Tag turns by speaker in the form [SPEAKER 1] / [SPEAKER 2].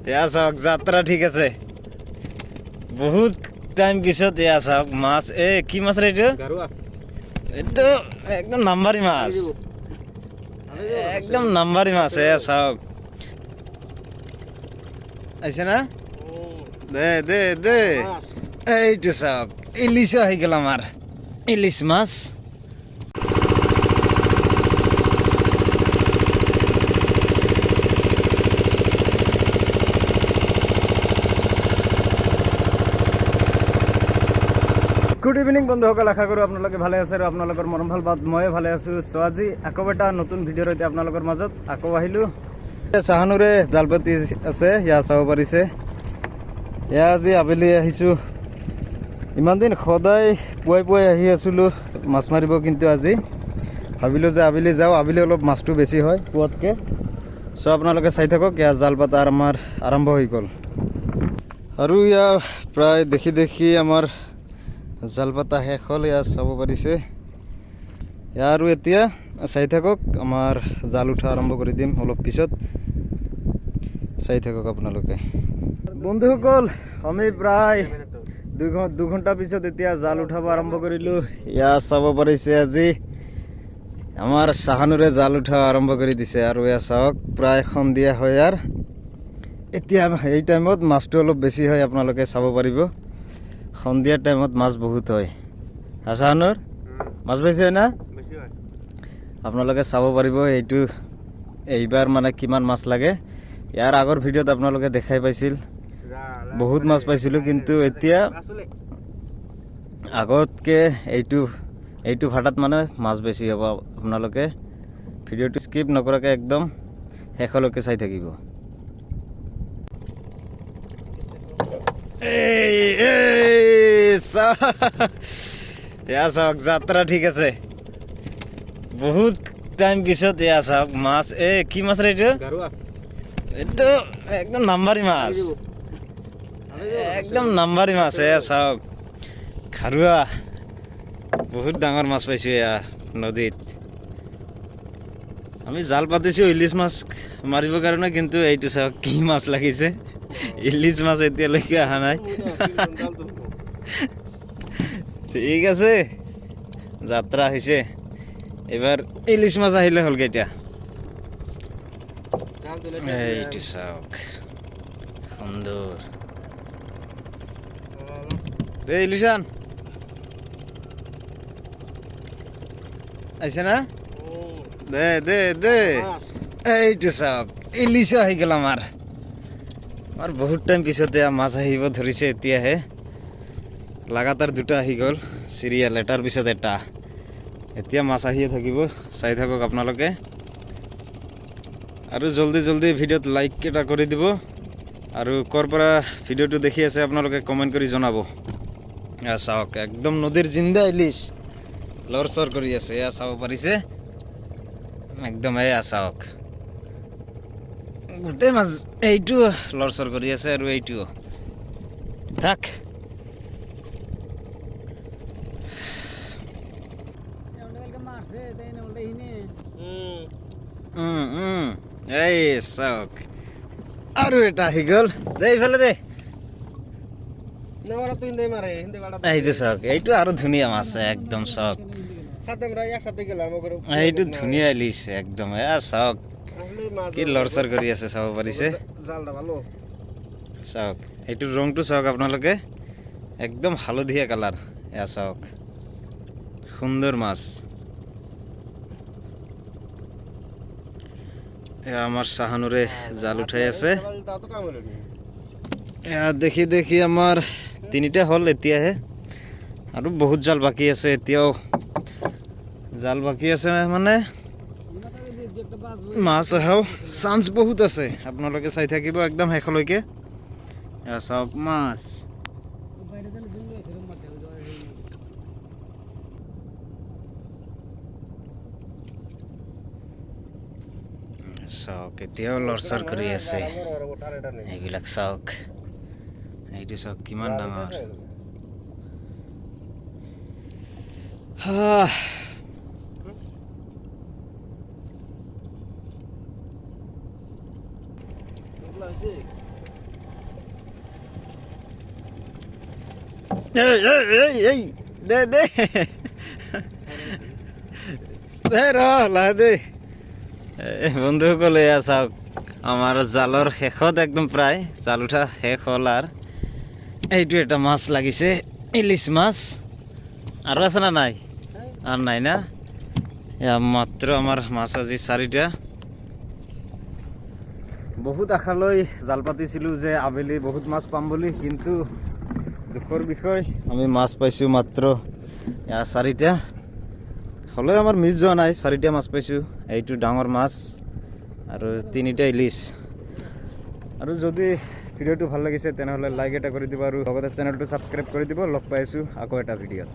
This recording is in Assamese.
[SPEAKER 1] এয়া চাওক যাত্ৰা ঠিক আছে বহুত টাইম পিছত এয়া চাওক মাছ কি মাছ ৰে এইটো একদম নাম্বাৰী মাছ একদম নাম্বাৰী মাছ এয়া চাওক আহিছে না দে দে দে এইটো চাওক ইলিশো আহি গেল আমার ইলিশ মাছ গুড ইভিনিং বন্ধুসকল আশা কৰোঁ আপোনালোকে ভালে আছে আৰু আপোনালোকৰ মৰম ভাল বাদ মই ভালে আছোঁ চ' আজি আকৌ এটা নতুন ভিডিঅ'ৰ সৈতে আপোনালোকৰ মাজত আকৌ আহিলোঁ চাহানুৰে জাল পাতি আছে ইয়াত চাব পাৰিছে এয়া আজি আবেলি আহিছোঁ ইমান দিন সদায় পুৱাই পুৱাই আহি আছিলোঁ মাছ মাৰিব কিন্তু আজি ভাবিলোঁ যে আবেলি যাওঁ আবেলি অলপ মাছটো বেছি হয় পুৱাতকৈ চ' আপোনালোকে চাই থাকক ইয়াত জাল পাতা আমাৰ আৰম্ভ হৈ গ'ল আৰু ইয়াৰ প্ৰায় দেখি দেখি আমাৰ জাল পাতা শেষ হ'ল ইয়াত চাব পাৰিছে আৰু এতিয়া চাই থাকক আমাৰ জাল উঠা আৰম্ভ কৰি দিম অলপ পিছত চাই থাকক আপোনালোকে বন্ধুসকল আমি প্ৰায় দুঘণ্টা পিছত এতিয়া জাল উঠাব আৰম্ভ কৰিলোঁ ইয়াত চাব পাৰিছে আজি আমাৰ চাহানুৰে জাল উঠা আৰম্ভ কৰি দিছে আৰু ইয়াত চাওক প্ৰায় সন্ধিয়া হয় আৰু এতিয়া এই টাইমত মাছটো অলপ বেছি হয় আপোনালোকে চাব পাৰিব সন্ধিয়া টাইমত মাছ বহুত হয় চাহানুৰ মাছ বেছি হয় না আপোনালোকে চাব পাৰিব এইটো এইবাৰ মানে কিমান মাছ লাগে ইয়াৰ আগৰ ভিডিঅ'ত আপোনালোকে দেখাই পাইছিল বহুত মাছ পাইছিলোঁ কিন্তু এতিয়া আগতকে এইটো ভাটাত মানে মাছ বেছি হ'ব আপোনালোকে ভিডিঅ'টো স্কিপ নকৰাকৈ একদম শেষলৈকে চাই থাকিব এয়া চাওক যাত্ৰা ঠিক আছে বহুত টাইম পিছত এয়া চাওক মাছ কি মাছ ৰে এইটো একদম নাম্বাৰী মাছ একদম নাম্বাৰী মাছ এয়া চাওক খাৰুৱা বহুত ডাঙৰ মাছ পাইছোঁ এয়া নদীত আমি জাল পাতিছোঁ ইলিছ মাছ মাৰিবৰ কাৰণে কিন্তু এইটো চাওক কি মাছ লাগিছে ইলিছ মাছ এতিয়ালৈকে অহা নাই ঠিক আছে যাত্ৰা হৈছে এবাৰ ইলিছ মাছ আহিলে হ'ল কেতিয়া এইটো চাওক সুন্দৰ দে ইলিশান আহিছে না দে দে দে এইটো চাওক ইলিশো আহি গেল আমাৰ বহুত টাইম পিছতে মাছ আহিব ধৰিছে এতিয়াহে লাগাতাৰ দুটা আহি গ'ল চিৰিয়েল এটাৰ পিছত এটা এতিয়া মাছ আহিয়ে থাকিব চাই থাকক আপোনালোকে আৰু জলদি জলদি ভিডিঅ'ত লাইক এটা কৰি দিব আৰু ক'ৰ পৰা ভিডিঅ'টো দেখি আছে আপোনালোকে কমেণ্ট কৰি জনাব এয়া চাওক একদম নদীৰ জিন্দা ইলিছ লৰচৰ কৰি আছে এয়া চাব পাৰিছে একদম এয়া চাওক গোটেই মাছ এইটো লৰচৰ কৰি আছে আৰু এইটো থাক এই চাওক আৰু এটা আহি গ'ল দে ইফালে দে এইটো চাওক এইটো আৰু ধুনীয়া মাছ একদম চাওক এইটো ধুনীয়া ইলিছ একদম এয়া চাওক কি লৰচৰ কৰি আছে চাব পাৰিছে চাওক এইটো ৰংটো চাওক আপোনালোকে একদম হালধীয়া কালাৰ এয়া চাওক সুন্দৰ মাছ এয়া আমাৰ চাহানুৰে জাল উঠাই আছে এয়া দেখি দেখি আমাৰ তিনিটা হ'ল এতিয়াহে আৰু বহুত জাল বাকী আছে এতিয়াও জাল বাকী আছে মানে মাছ আহাও চান্স বহুত আছে আপোনালোকে চাই থাকিব একদম শেষলৈকে চাওক মাছ চাওক এতিয়াও লৰচৰ কৰি আছে এইবিলাক চাওক এইটো চাওক কিমান ডাঙৰ এই দে দে দে ৰ লাহে দে বন্ধুসকলে চাওক আমাৰ জালৰ শেষত একদম প্ৰায় জাল উঠা শেষ হ'ল আৰু এইটো এটা মাছ লাগিছে ইলিছ মাছ আৰু আছে না নাই আৰু নাই না মাত্ৰ আমাৰ মাছ আজি 4টা বহুত আশালৈ জাল পাতিছিলোঁ যে আবেলি বহুত মাছ পাম বুলি কিন্তু দুখৰ বিষয় আমি মাছ পাইছোঁ মাত্ৰ 4টা হ'লেও আমাৰ মিছ যোৱা নাই 4টা মাছ পাইছোঁ এইটো ডাঙৰ মাছ আৰু 3টা ইলিছ আৰু যদি ভিডিঅ'টো ভাল লাগিছে তেনেহ'লে লাইক এটা কৰি দিব আৰু লগতে চেনেলটো ছাবস্ক্ৰাইব কৰি দিব লগ পাইছোঁ আকৌ এটা ভিডিঅ'ত